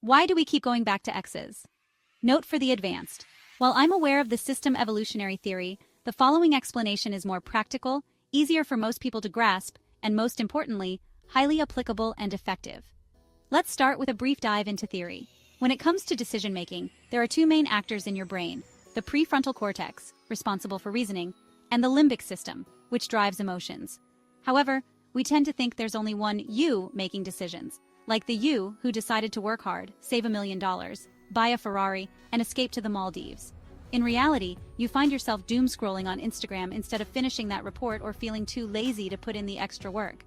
Why do we keep going back to Exes? Note for the advanced. While I'm aware of the system evolutionary theory, the following explanation is more practical, easier for most people to grasp, and most importantly, highly applicable and effective. Let's start with a brief dive into theory. When it comes to decision-making, there are two main actors in your brain: the prefrontal cortex, responsible for reasoning, and the limbic system, which drives emotions. However, we tend to think there's only one you making decisions, like the you who decided to work hard, save $1 million, buy a Ferrari, and escape to the Maldives. In reality, you find yourself doom-scrolling on Instagram instead of finishing that report or feeling too lazy to put in the extra work.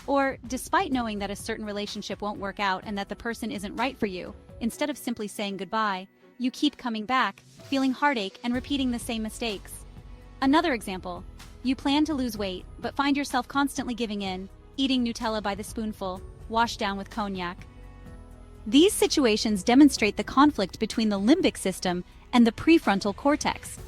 Or, despite knowing that a certain relationship won't work out and that the person isn't right for you, instead of simply saying goodbye, you keep coming back, feeling heartache and repeating the same mistakes. Another example, you plan to lose weight, but find yourself constantly giving in, eating Nutella by the spoonful, washed down with cognac. These situations demonstrate the conflict between the limbic system and the prefrontal cortex.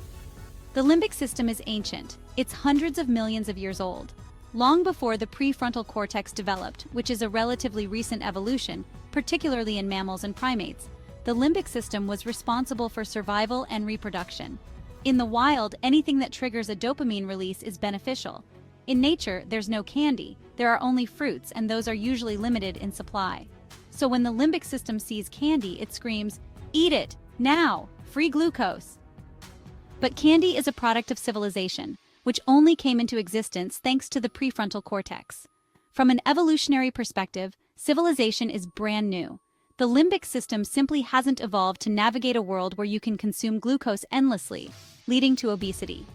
The limbic system is ancient. It's hundreds of millions of years old. Long before the prefrontal cortex developed, which is a relatively recent evolution, particularly in mammals and primates, the limbic system was responsible for survival and reproduction. In the wild, anything that triggers a dopamine release is beneficial. In nature, there's no candy. There are only fruits, and those are usually limited in supply. So when the limbic system sees candy, it screams, "Eat it, now, free glucose." But candy is a product of civilization, which only came into existence thanks to the prefrontal cortex. From an evolutionary perspective, civilization is brand new. The limbic system simply hasn't evolved to navigate a world where you can consume glucose endlessly, leading to obesity.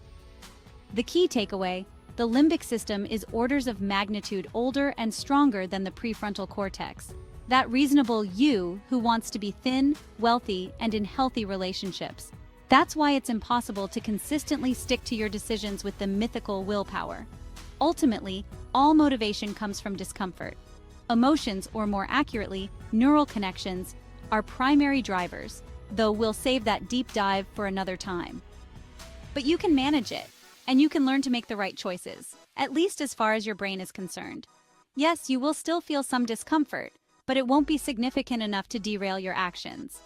The key takeaway: the limbic system is orders of magnitude older and stronger than the prefrontal cortex, that reasonable you who wants to be thin, wealthy, and in healthy relationships. That's why it's impossible to consistently stick to your decisions with the mythical willpower. Ultimately, all motivation comes from discomfort. Emotions, or more accurately, neural connections, are primary drivers, though we'll save that deep dive for another time. But you can manage it, and you can learn to make the right choices, at least as far as your brain is concerned. Yes, you will still feel some discomfort, but it won't be significant enough to derail your actions.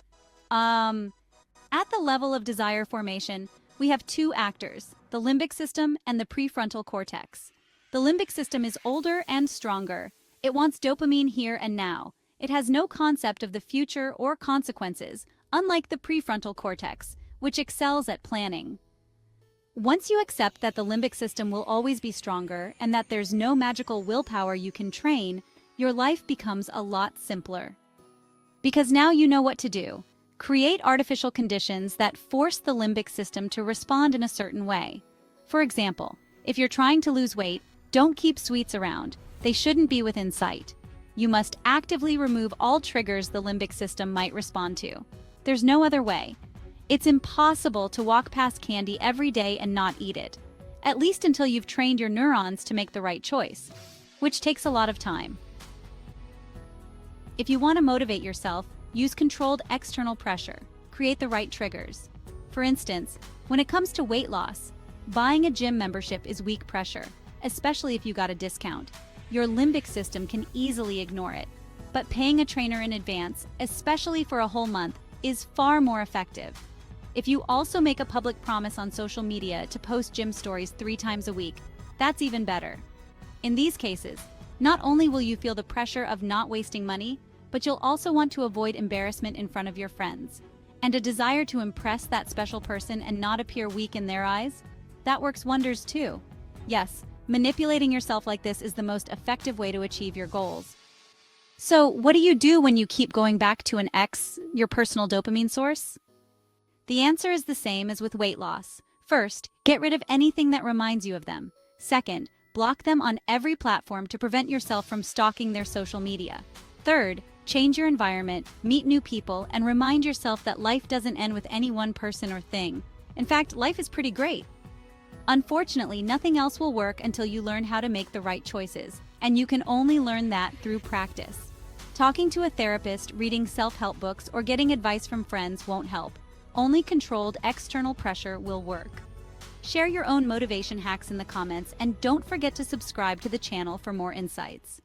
At the level of desire formation, we have two actors, the limbic system and the prefrontal cortex. The limbic system is older and stronger. It wants dopamine here and now. It has no concept of the future or consequences, unlike the prefrontal cortex, which excels at planning. Once you accept that the limbic system will always be stronger and that there's no magical willpower you can train, your life becomes a lot simpler. Because now you know what to do. Create artificial conditions that force the limbic system to respond in a certain way. For example, if you're trying to lose weight, don't keep sweets around. They shouldn't be within sight. You must actively remove all triggers the limbic system might respond to. There's no other way. It's impossible to walk past candy every day and not eat it, at least until you've trained your neurons to make the right choice, which takes a lot of time. If you want to motivate yourself, use controlled external pressure. Create the right triggers. For instance, when it comes to weight loss, buying a gym membership is weak pressure, especially if you got a discount. Your limbic system can easily ignore it, but paying a trainer in advance, especially for a whole month, is far more effective. If you also make a public promise on social media to post gym stories 3 times a week, that's even better. In these cases, not only will you feel the pressure of not wasting money, but you'll also want to avoid embarrassment in front of your friends. And a desire to impress that special person and not appear weak in their eyes? That works wonders too. Yes, manipulating yourself like this is the most effective way to achieve your goals. So, what do you do when you keep going back to an ex, your personal dopamine source? The answer is the same as with weight loss. First, get rid of anything that reminds you of them. Second, block them on every platform to prevent yourself from stalking their social media. Third, change your environment, meet new people, and remind yourself that life doesn't end with any one person or thing. In fact, life is pretty great. Unfortunately, nothing else will work until you learn how to make the right choices, and you can only learn that through practice. Talking to a therapist, reading self-help books, or getting advice from friends won't help. Only controlled external pressure will work. Share your own motivation hacks in the comments, and don't forget to subscribe to the channel for more insights.